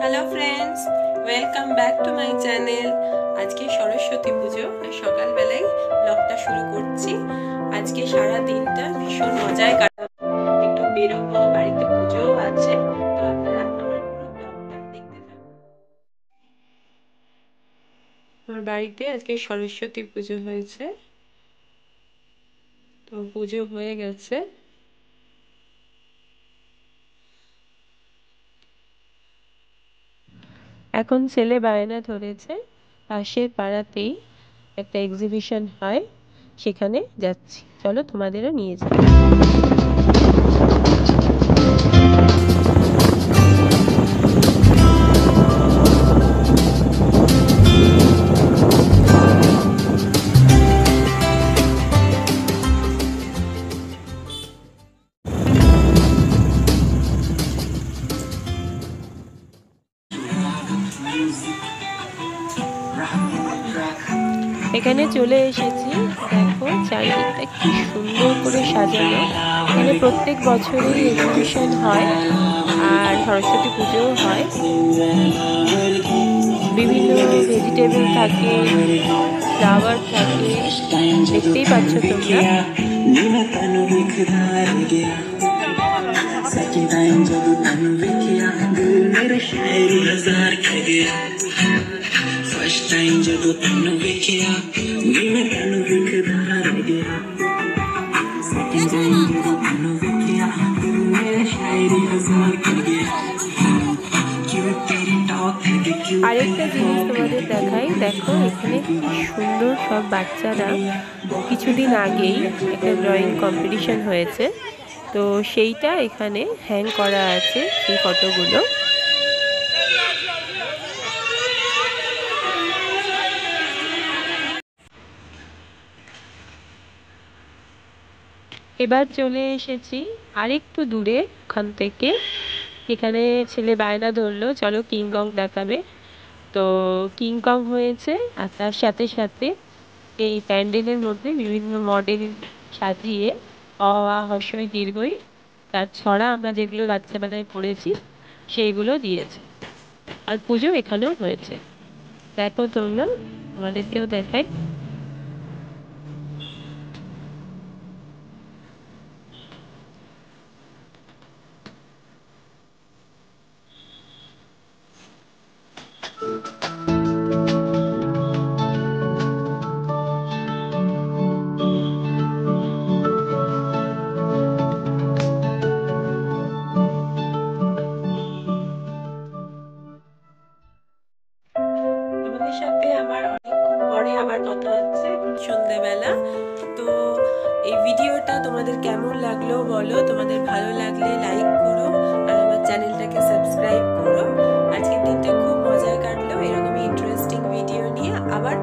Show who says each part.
Speaker 1: Hello friends, welcome back to my channel. आज के सरस्वती पुजो सकाल बेलाय ब्लगटा शुरू करছি। आज के सारा दिनটা ভীষণ মজায় কাটাবো, একটু বেরোবো, বাড়িতে পুজো আছে, তো আপনারা আমার পুরো ব্লগটা দেখতে থাকুন। আমার বাড়িতে আজকে সরস্বতী পুজো হয়েছে, তো পুজো হয়ে গেছে। এখন ছেলে বায়না ধরেছে পাশের পাড়াতেই একটা এক্সিবিশন হয়, সেখানে যাচ্ছি, চলো তোমাদেরও নিয়ে যাই। এখানে চলে এসেছি, দেখো চারিদিকটা কি সুন্দর করে সাজানো। এখানে প্রত্যেক বছরই এক্সিবিশন হয় আর সরস্বতী পুজোও হয়। বিভিন্ন ভেজিটেবল থাকে, ফ্লাওয়ার থাকে, দেখতেই পাচ্ছ তোমরা। फर्स्ट टाइम जब तन्नू देखिया मैं तन्नू दिखदा रह गया सेकंड टाइम जब तन्नू देखिया मेरे शायरी हजार कर गया क्यों तेरी टॉक है क्यों। আরেকটা জিনিস তোমাদের দেখাই, দেখো এখানে কি সুন্দর সব বাচ্চারা, কিছুদিন আগেই একটা ড্রয়িং কম্পিটিশন হয়েছে, তো সেইটা এখানে হ্যাং করা আছে, সেই ফটোগুলো। এবার চলে এসেছি আরেকটু দূরে ওখান থেকে। এখানে ছেলে বায়না ধরলো চলো কিংকং দেখাবে, তো কিংকং হয়েছে আর তার সাথে সাথে এই প্যান্ডেলের মধ্যে বিভিন্ন মডেল সাজিয়ে অ আ হ্রস্বই দীর্ঘই তার ছড়া আমরা যেগুলো বাচ্চাবেলায় পড়েছি সেইগুলো দিয়েছে। আর পুজো এখানেও হয়েছে, দেখো তোমরা, আমাদেরকেও দেখাই। সাথে আমার অনেকক্ষণ পরে আবার কথা হচ্ছে সন্ধ্যেবেলা। তো এই ভিডিওটা তোমাদের কেমন লাগলো বলো, তোমাদের ভালো লাগলে লাইক করো আর আমার চ্যানেলটাকে সাবস্ক্রাইব করো। আজকের দিনটা খুব মজায় কাটলো, এরকমই ইন্টারেস্টিং ভিডিও নিয়ে আবার